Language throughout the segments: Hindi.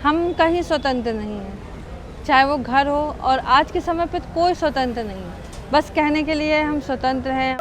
हम कहीं स्वतंत्र नहीं हैं, चाहे वो घर हो, और आज के समय पे कोई स्वतंत्र नहीं है। बस कहने के लिए हम स्वतंत्र हैं।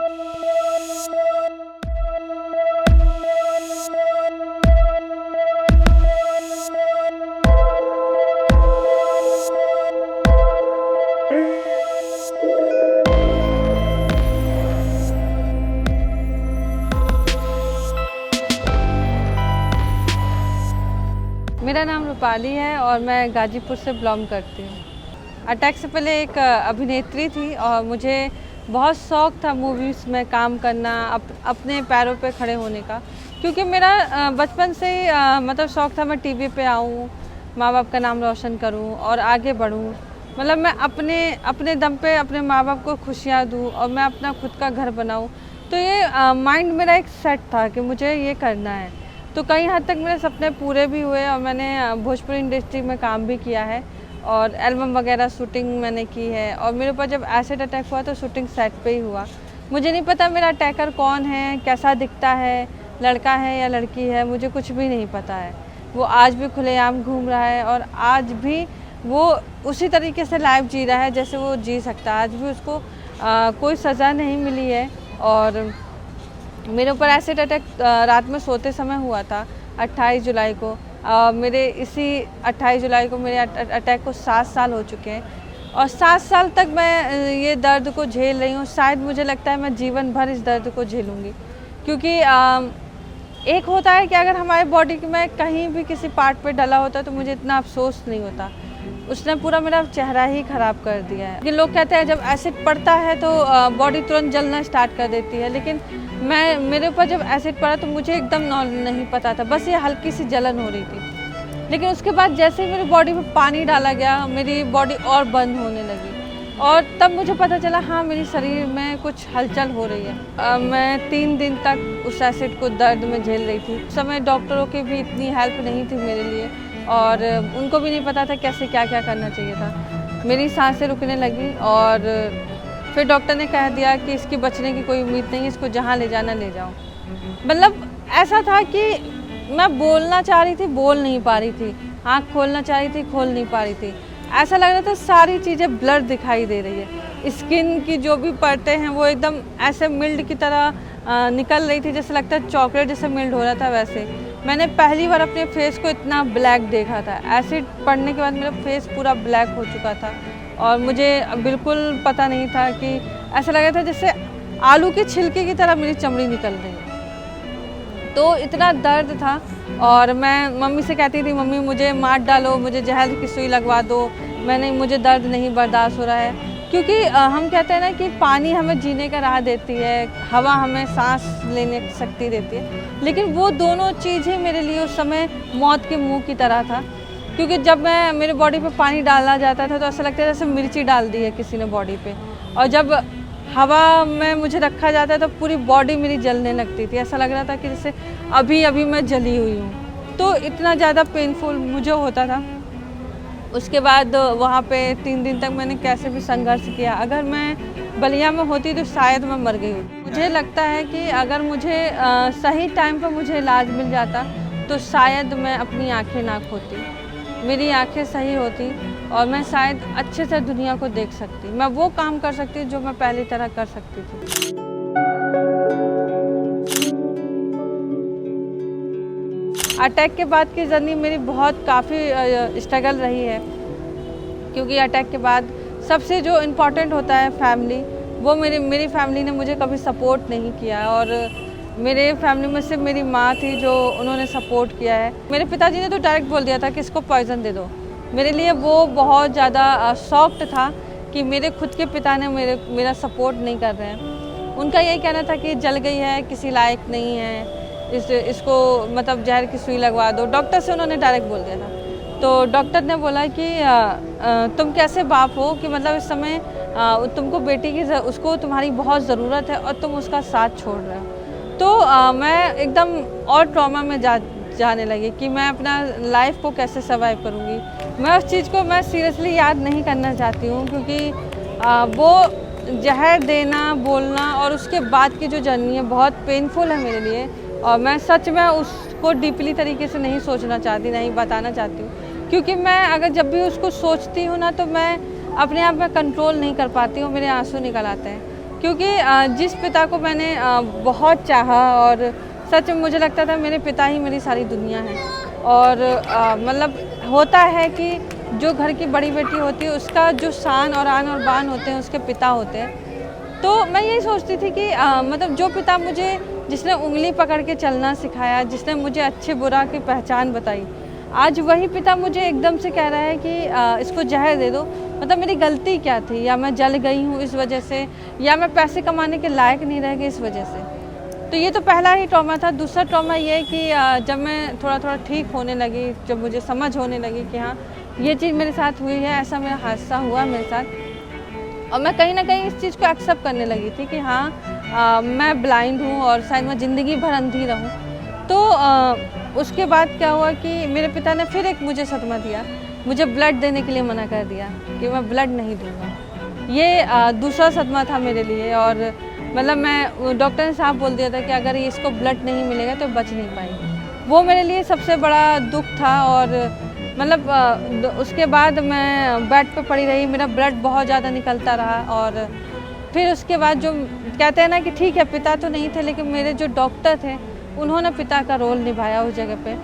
मेरा नाम रूपाली है और मैं गाजीपुर से बिलोंग करती हूँ। अटैक से पहले एक अभिनेत्री थी और मुझे बहुत शौक़ था मूवीज़ में काम करना, अपने पैरों पे खड़े होने का, क्योंकि मेरा बचपन से ही मतलब शौक़ था मैं टीवी पे आऊँ, माँ बाप का नाम रोशन करूँ और आगे बढ़ूँ। मतलब मैं अपने दम पे अपने माँ बाप को खुशियाँ दूँ और मैं अपना खुद का घर बनाऊँ। तो ये माइंड मेरा एक सेट था कि मुझे ये करना है। तो कई हद तक मेरे सपने पूरे भी हुए और मैंने भोजपुरी इंडस्ट्री में काम भी किया है और एल्बम वगैरह शूटिंग मैंने की है। और मेरे ऊपर जब एसिड अटैक हुआ तो शूटिंग सेट पे ही हुआ। मुझे नहीं पता मेरा अटैकर कौन है, कैसा दिखता है, लड़का है या लड़की है, मुझे कुछ भी नहीं पता है। वो आज भी खुलेआम घूम रहा है और आज भी वो उसी तरीके से लाइफ जी रहा है जैसे वो जी सकता है। आज भी उसको कोई सज़ा नहीं मिली है। और मेरे ऊपर एसिड अटैक रात में सोते समय हुआ था 28 जुलाई को। मेरे इसी 28 जुलाई को मेरे अटैक को 7 साल हो चुके हैं और 7 साल तक मैं ये दर्द को झेल रही हूँ। शायद मुझे लगता है मैं जीवन भर इस दर्द को झेलूँगी, क्योंकि एक होता है कि अगर हमारे बॉडी में कहीं भी किसी पार्ट पे डला होता है तो मुझे इतना अफसोस नहीं होता। उसने पूरा मेरा चेहरा ही ख़राब कर दिया है। लोग कहते हैं जब एसिड पड़ता है तो बॉडी तुरंत जलना स्टार्ट कर देती है, लेकिन मेरे ऊपर जब एसिड पड़ा तो मुझे एकदम नहीं पता था, बस ये हल्की सी जलन हो रही थी। लेकिन उसके बाद जैसे ही मेरी बॉडी में पानी डाला गया, मेरी बॉडी और बंद होने लगी और तब मुझे पता चला हाँ मेरे शरीर में कुछ हलचल हो रही है। मैं 3 दिन तक उस एसिड को दर्द में झेल रही थी। उस समय डॉक्टरों की भी इतनी हेल्प नहीं थी मेरे लिए और उनको भी नहीं पता था कैसे क्या क्या करना चाहिए था। मेरी सांसें रुकने लगी और फिर डॉक्टर ने कह दिया कि इसकी बचने की कोई उम्मीद नहीं है, इसको जहाँ ले जाना ले जाओ। मतलब ऐसा था कि मैं बोलना चाह रही थी, बोल नहीं पा रही थी, आँख खोलना चाह रही थी, खोल नहीं पा रही थी। ऐसा लग रहा था सारी चीज़ें ब्लर दिखाई दे रही है। स्किन की जो भी परतें हैं वो एकदम ऐसे मिल्ड की तरह निकल रही थी, जैसे लगता है चॉकलेट जैसे मिल्ड हो रहा था। वैसे मैंने पहली बार अपने फेस को इतना ब्लैक देखा था। एसिड पड़ने के बाद मेरा फेस पूरा ब्लैक हो चुका था और मुझे बिल्कुल पता नहीं था कि ऐसा लग रहा था जैसे आलू के छिलके की तरह मेरी चमड़ी निकल रही है। तो इतना दर्द था और मैं मम्मी से कहती थी मम्मी मुझे मार डालो, मुझे जहर की सुई लगवा दो, मुझे दर्द नहीं बर्दाश्त हो रहा है। क्योंकि हम कहते हैं ना कि पानी हमें जीने का राह देती है, हवा हमें सांस लेने की शक्ति देती है, लेकिन वो दोनों चीज़ें मेरे लिए उस समय मौत के मुंह की तरह था। क्योंकि जब मेरे बॉडी पे पानी डाला जाता था तो ऐसा लगता था जैसे मिर्ची डाल दी है किसी ने बॉडी पे, और जब हवा में मुझे रखा जाता तो पूरी बॉडी मेरी जलने लगती थी। ऐसा लग रहा था कि जैसे अभी अभी मैं जली हुई हूँ। तो इतना ज़्यादा पेनफुल मुझे होता था। उसके बाद वहाँ पे 3 दिन तक मैंने कैसे भी संघर्ष किया। अगर मैं बलिया में होती तो शायद मैं मर गई होती। मुझे लगता है कि अगर मुझे सही टाइम पर मुझे इलाज मिल जाता तो शायद मैं अपनी आँखें ना खोती, मेरी आंखें सही होती और मैं शायद अच्छे से दुनिया को देख सकती। मैं वो काम कर सकती जो मैं पहली तरह कर सकती थी। अटैक के बाद की जर्नी मेरी काफ़ी स्ट्रगल रही है, क्योंकि अटैक के बाद सबसे जो इम्पोर्टेंट होता है फैमिली, वो मेरी फैमिली ने मुझे कभी सपोर्ट नहीं किया। और मेरे फैमिली में सिर्फ मेरी माँ थी जो उन्होंने सपोर्ट किया है। मेरे पिताजी ने तो डायरेक्ट बोल दिया था कि इसको पॉइज़न दे दो। मेरे लिए वो बहुत ज़्यादा शॉक्ड था कि मेरे खुद के पिता ने मेरा सपोर्ट नहीं कर रहे हैं। उनका यही कहना था कि जल गई है, किसी लायक नहीं है, इसको मतलब जहर की सुई लगवा दो। डॉक्टर से उन्होंने डायरेक्ट बोल दिया था। तो डॉक्टर ने बोला कि तुम कैसे बाप हो कि मतलब इस समय तुमको बेटी की उसको तुम्हारी बहुत ज़रूरत है और तुम उसका साथ छोड़ रहे हो। तो मैं एकदम और ट्रॉमा में जाने लगी कि मैं अपना लाइफ को कैसे सर्वाइव करूँगी। मैं उस चीज़ को सीरियसली याद नहीं करना चाहती हूँ, क्योंकि वो जहर देना, बोलना और उसके बाद की जो जर्नी है बहुत पेनफुल है मेरे लिए और मैं सच में उसको डीपली तरीके से नहीं सोचना चाहती, नहीं बताना चाहती हूँ। क्योंकि मैं अगर जब भी उसको सोचती हूँ ना तो मैं अपने आप में कंट्रोल नहीं कर पाती हूँ, मेरे आंसू निकल आते हैं। क्योंकि जिस पिता को मैंने बहुत चाहा और सच में मुझे लगता था मेरे पिता ही मेरी सारी दुनिया है। और मतलब होता है कि जो घर की बड़ी बेटी होती है उसका जो शान और आन और बान होते हैं उसके पिता होते हैं। तो मैं यही सोचती थी कि मतलब जो पिता मुझे, जिसने उंगली पकड़ के चलना सिखाया, जिसने मुझे अच्छे बुरा की पहचान बताई, आज वही पिता मुझे एकदम से कह रहा है कि इसको जहर दे दो। मतलब मेरी गलती क्या थी? या मैं जल गई हूँ इस वजह से, या मैं पैसे कमाने के लायक नहीं रह गई इस वजह से। तो ये तो पहला ही ट्रॉमा था। दूसरा ट्रॉमा ये है कि जब मैं थोड़ा थोड़ा ठीक होने लगी, जब मुझे समझ होने लगी कि हाँ ये चीज़ मेरे साथ हुई है, ऐसा मेरा हादसा हुआ मेरे साथ, और मैं कहीं ना कहीं इस चीज़ को एक्सेप्ट करने लगी थी कि हाँ मैं ब्लाइंड हूँ और शायद मैं ज़िंदगी भर अंधी रहूँ। तो उसके बाद क्या हुआ कि मेरे पिता ने फिर एक मुझे सदमा दिया, मुझे ब्लड देने के लिए मना कर दिया कि मैं ब्लड नहीं दूँगा। ये दूसरा सदमा था मेरे लिए। और मतलब मैं, डॉक्टर ने साफ बोल दिया था कि अगर इसको ब्लड नहीं मिलेगा तो बच नहीं पाएगी। वो मेरे लिए सबसे बड़ा दुख था। और मतलब उसके बाद मैं बेड पे पड़ी रही, मेरा ब्लड बहुत ज़्यादा निकलता रहा। और फिर उसके बाद जो कहते हैं ना कि ठीक है पिता तो नहीं थे, लेकिन मेरे जो डॉक्टर थे उन्होंने पिता का रोल निभाया उस जगह पे।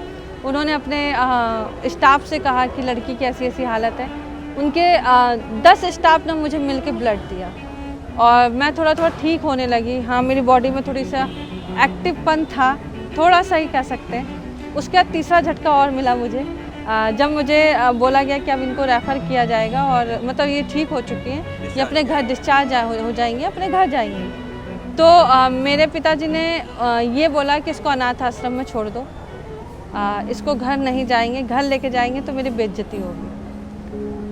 उन्होंने अपने स्टाफ से कहा कि लड़की की ऐसी ऐसी हालत है। उनके 10 स्टाफ ने मुझे मिल के ब्लड दिया और मैं थोड़ा थोड़ा ठीक होने लगी। हाँ, मेरी बॉडी में थोड़ी सा एक्टिवपन था, थोड़ा सा ही कह सकते हैं। उसके बाद तीसरा झटका और मिला मुझे, जब मुझे बोला गया कि अब इनको रेफ़र किया जाएगा और मतलब ये ठीक हो चुकी हैं, ये अपने घर डिस्चार्ज हो जाएंगे, अपने घर जाएंगी। तो मेरे पिताजी ने ये बोला कि इसको अनाथ आश्रम में छोड़ दो, इसको घर नहीं जाएंगे, घर लेके जाएंगे तो मेरी बेइज्जती होगी।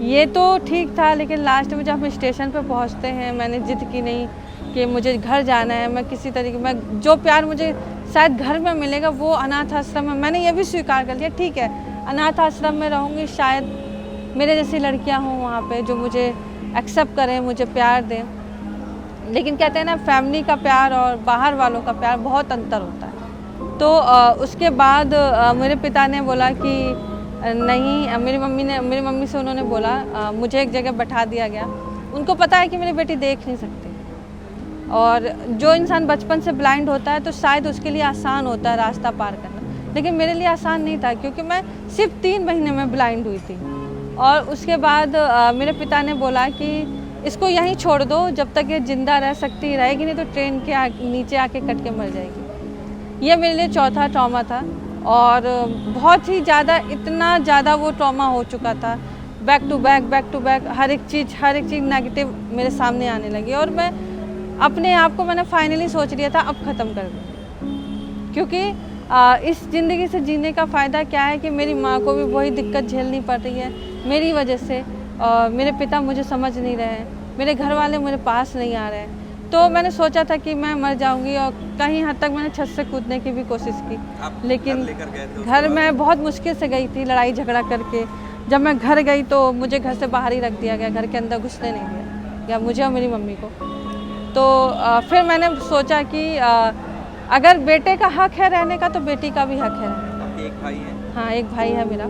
ये तो ठीक था, लेकिन लास्ट में जब हम स्टेशन पे पहुंचते हैं, मैंने जिद की नहीं कि मुझे घर जाना है। मैं किसी तरीके में जो प्यार मुझे शायद घर में मिलेगा वो अनाथ आश्रम में, मैंने ये भी स्वीकार कर लिया। ठीक है, अनाथ आश्रम में रहूँगी, शायद मेरे जैसी लड़कियाँ हों वहाँ पे जो मुझे एक्सेप्ट करें, मुझे प्यार दें। लेकिन कहते हैं ना, फैमिली का प्यार और बाहर वालों का प्यार बहुत अंतर होता है। तो उसके बाद मेरे पिता ने बोला कि नहीं, मेरी मम्मी से उन्होंने बोला, मुझे एक जगह बैठा दिया गया। उनको पता है कि मेरी बेटी देख नहीं सकती, और जो इंसान बचपन से ब्लाइंड होता है तो शायद उसके लिए आसान होता है रास्ता पार करना, लेकिन मेरे लिए आसान नहीं था क्योंकि मैं सिर्फ 3 महीने में ब्लाइंड हुई थी। और उसके बाद मेरे पिता ने बोला कि इसको यहीं छोड़ दो, जब तक ये ज़िंदा रह सकती रहेगी, नहीं तो ट्रेन के नीचे आके कट के मर जाएगी। ये मेरे लिए चौथा ट्रॉमा था। और बहुत ही ज़्यादा, इतना ज़्यादा वो ट्रॉमा हो चुका था, बैक टू बैक हर एक चीज़ नेगेटिव मेरे सामने आने लगी। और मैं अपने आप को, मैंने फाइनली सोच लिया था अब ख़त्म कर दूँ, क्योंकि इस ज़िंदगी से जीने का फ़ायदा क्या है कि मेरी माँ को भी वही दिक्कत झेलनी पड़ रही है मेरी वजह से। मेरे पिता मुझे समझ नहीं रहे हैं, मेरे घर वाले मेरे पास नहीं आ रहे हैं। तो मैंने सोचा था कि मैं मर जाऊंगी, और कहीं हद तक मैंने छत से कूदने की भी कोशिश की, लेकिन घर में बहुत मुश्किल से गई थी, लड़ाई झगड़ा करके। जब मैं घर गई तो मुझे घर से बाहर ही रख दिया गया, घर के अंदर घुसने नहीं दिया गया मुझे और मेरी मम्मी को। तो फिर मैंने सोचा कि अगर बेटे का हक है रहने का तो बेटी का भी हक है रहने का। एक भाई है? हाँ, एक भाई है मेरा।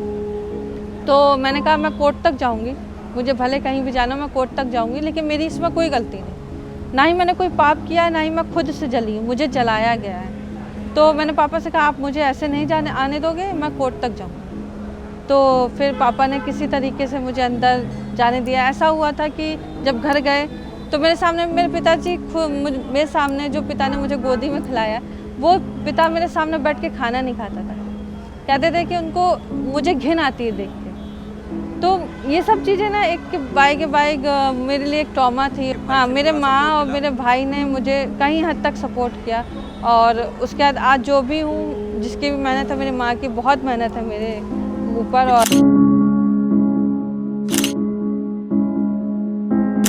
तो मैंने कहा मैं कोर्ट तक जाऊंगी, मुझे भले कहीं भी जाना, मैं कोर्ट तक जाऊंगी, लेकिन मेरी इसमें कोई गलती नहीं, ना ही मैंने कोई पाप किया है, ना ही मैं खुद से जली हूँ, मुझे जलाया गया है। तो मैंने पापा से कहा आप मुझे ऐसे नहीं आने दोगे, मैं कोर्ट तक जाऊँगी। तो फिर पापा ने किसी तरीके से मुझे अंदर जाने दिया। ऐसा हुआ था कि जब घर गए तो मेरे सामने मेरे पिताजी, मेरे सामने जो पिता ने मुझे गोदी में खिलाया, वो पिता मेरे सामने बैठ के खाना नहीं खाता था। कहते थे कि उनको मुझे घिन आती है देख के। तो ये सब चीज़ें ना एक बाइक मेरे लिए एक ट्रॉमा थी। हाँ, मेरे माँ और मेरे भाई ने मुझे कहीं हद तक सपोर्ट किया, और उसके बाद आज जो भी हूँ, जिसकी भी मेहनत है, मेरी माँ की बहुत मेहनत है मेरे ऊपर। और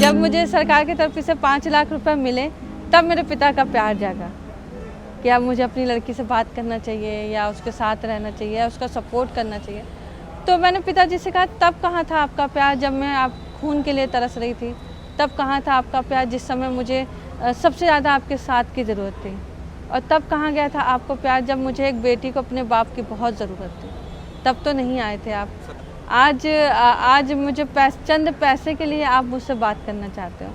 जब मुझे सरकार की तरफ से 5 लाख रुपए मिले, तब मेरे पिता का प्यार जागा कि अब मुझे अपनी लड़की से बात करना चाहिए, या उसके साथ रहना चाहिए, या उसका सपोर्ट करना चाहिए। तो मैंने पिताजी से कहा तब कहाँ था आपका प्यार, जब मैं आप खून के लिए तरस रही थी, तब कहाँ था आपका प्यार जिस समय मुझे सबसे ज़्यादा आपके साथ की ज़रूरत थी, और तब कहाँ गया था आपको प्यार जब मुझे एक बेटी को अपने बाप की बहुत ज़रूरत थी, तब तो नहीं आए थे आप। आज मुझे चंद पैसे के लिए आप मुझसे बात करना चाहते हो।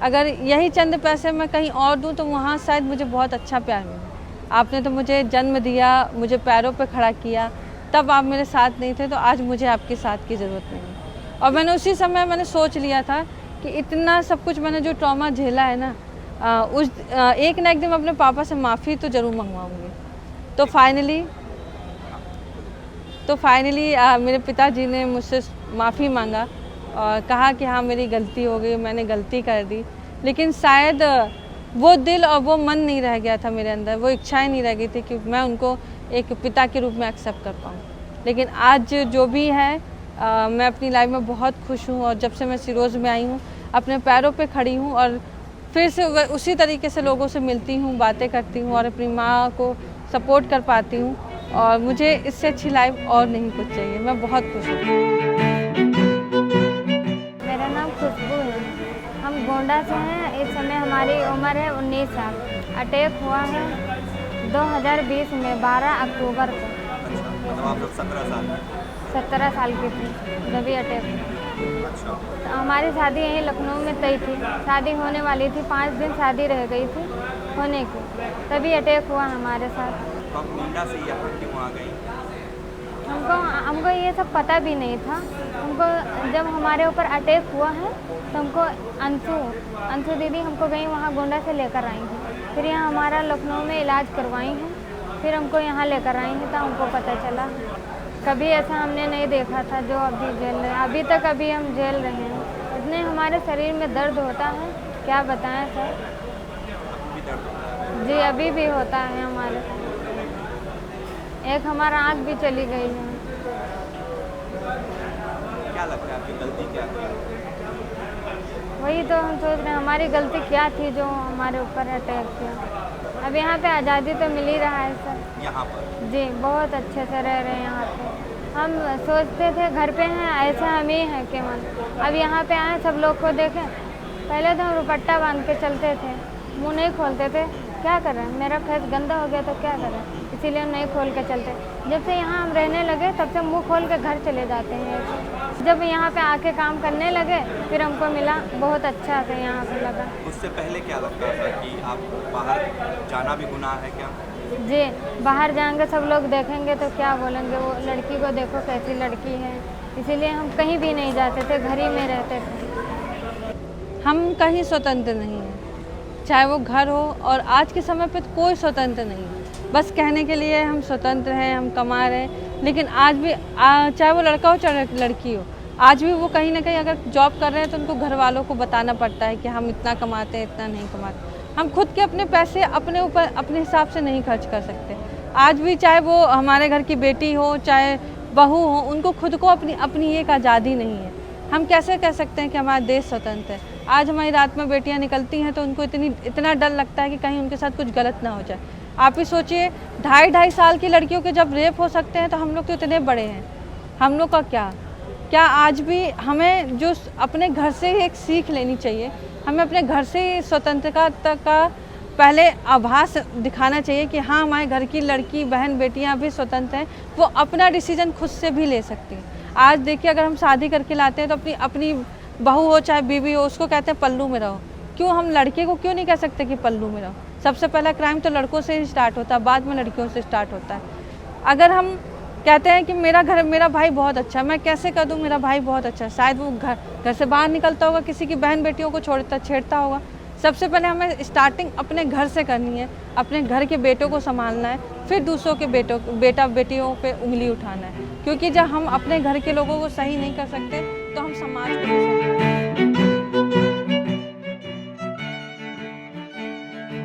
अगर यही चंद पैसे मैं कहीं और दूं तो वहाँ शायद मुझे बहुत अच्छा प्यार मिले। आपने तो मुझे जन्म दिया, मुझे पैरों पे खड़ा किया, तब आप मेरे साथ नहीं थे, तो आज मुझे आपके साथ की ज़रूरत नहीं है। और मैंने उसी समय सोच लिया था कि इतना सब कुछ मैंने जो ट्रॉमा झेला है ना, एक ना एक दिन मैं अपने पापा से माफ़ी तो ज़रूर मंगवाऊँगी। तो फाइनली मेरे पिताजी ने मुझसे माफ़ी मांगा और कहा कि हाँ मेरी गलती हो गई, मैंने गलती कर दी। लेकिन शायद वो दिल और वो मन नहीं रह गया था मेरे अंदर, वो इच्छाएं नहीं रह गई थी कि मैं उनको एक पिता के रूप में एक्सेप्ट कर पाऊँ। लेकिन आज जो भी है मैं अपनी लाइफ में बहुत खुश हूँ और जब से मैं सिरोज़ में आई हूँ अपने पैरों पे खड़ी हूँ और फिर से उसी तरीके से लोगों से मिलती हूँ, बातें करती हूँ और अपनी माँ को सपोर्ट कर पाती हूँ। और मुझे इससे अच्छी लाइफ और नहीं कुछ चाहिए। मैं बहुत खुश हूँ। मेरा नाम खुशबू है। हम गोंडा से हैं। इस समय हमारी उम्र है 19 साल। अटैक हुआ है 2020 में 12 अक्टूबर को। मतलब आप लोग 17 साल में? 17 साल की थी जब ये अटैक हुआ। अच्छा। तो हमारी शादी यहीं लखनऊ में तय थी। शादी होने वाली थी, 5 दिन शादी रह गई थी होने की, तभी अटैक हुआ हमारे साथ। तो आप गोंडा से यहाँ पर क्यों आ गई? हमको ये सब पता भी नहीं था। हमको जब हमारे ऊपर अटैक हुआ है तो हमको अंशु दीदी हमको गई वहाँ गोंडा से लेकर आई हैं। फिर यहाँ हमारा लखनऊ में इलाज करवाई हैं, फिर हमको यहाँ लेकर आई हैं, तो हमको पता चला। कभी ऐसा हमने नहीं देखा था जो अभी झेल रहे हैं। अभी तक अभी हम झेल रहे हैं। इतने हमारे शरीर में दर्द होता है, क्या बताएं सर। भी दर्द होता है? जी अभी भी होता है हमारे। एक हमारा आँख भी चली गई है। क्या लगता है आपकी गलती क्या थी? वही तो हम सोच रहे हैं हमारी गलती क्या थी जो हमारे ऊपर अटैक किया। अब यहाँ पे आज़ादी तो मिल ही रहा है सर। यहाँ पर? जी बहुत अच्छे से रह रहे हैं यहाँ पे। हम सोचते थे घर पे हैं ऐसे हम ही हैं केवल। अब यहाँ पे आए सब लोग को देखें। पहले तो हम दुपट्टा बांध के चलते थे, मुँह नहीं खोलते थे। क्या करें, मेरा फेस गंदा हो गया तो क्या करें, इसीलिए हम नहीं खोल के चलते। जब से यहाँ हम रहने लगे तब से मुंह खोल के घर चले जाते हैं ऐसे। जब यहाँ पे आके काम करने लगे फिर हमको मिला, बहुत अच्छा से यहाँ पे लगा। उससे पहले क्या लगता था कि आप बाहर जाना भी गुनाह है क्या? जी बाहर जाएंगे सब लोग देखेंगे तो क्या बोलेंगे, वो लड़की को देखो कैसी लड़की है, इसीलिए हम कहीं भी नहीं जाते थे, घर ही में रहते थे। हम कहीं स्वतंत्र नहीं हैं, चाहे वो घर हो। और आज के समय पे तो कोई स्वतंत्र नहीं है। बस कहने के लिए हम स्वतंत्र हैं, हम कमा रहे हैं, लेकिन आज भी चाहे वो लड़का हो चाहे लड़की हो, आज भी वो कहीं ना कहीं अगर जॉब कर रहे हैं तो उनको घर वालों को बताना पड़ता है कि हम इतना कमाते हैं, इतना नहीं कमाते। हम खुद के अपने पैसे अपने ऊपर अपने हिसाब से नहीं खर्च कर सकते। आज भी चाहे वो हमारे घर की बेटी हो चाहे बहू हो, उनको खुद को अपनी एक आज़ादी नहीं है। हम कैसे कह सकते हैं कि हमारा देश स्वतंत्र है? आज हमारी रात में बेटियां निकलती हैं तो उनको इतना डर लगता है कि कहीं उनके साथ कुछ गलत ना हो जाए। आप ही सोचिए 2.5 साल की लड़कियों के जब रेप हो सकते हैं तो हम लोग तो इतने बड़े हैं, हम लोग का क्या आज भी हमें जो अपने घर से ही एक सीख लेनी चाहिए। हमें अपने घर से ही स्वतंत्रता का पहले आभास दिखाना चाहिए कि हाँ हमारे घर की लड़की बहन बेटियां भी स्वतंत्र हैं, वो अपना डिसीजन खुद से भी ले सकती हैं। आज देखिए अगर हम शादी करके लाते हैं तो अपनी बहू हो चाहे बीवी हो उसको कहते हैं पल्लू में रहो। क्यों हम लड़के को क्यों नहीं कह सकते कि पल्लू में रहो? सबसे पहला क्राइम तो लड़कों से ही स्टार्ट होता है, बाद में लड़कियों से स्टार्ट होता है। अगर हम कहते हैं कि मेरा भाई बहुत अच्छा है, मैं कैसे कह दूँ मेरा भाई बहुत अच्छा है? शायद वो घर से बाहर निकलता होगा, किसी की बहन बेटियों को छेड़ता होगा। सबसे पहले हमें स्टार्टिंग अपने घर से करनी है, अपने घर के बेटों को संभालना है, फिर दूसरों के बेटा बेटियों पे उंगली उठाना है। क्योंकि जब हम अपने घर के लोगों को सही नहीं कर सकते तो हम समाज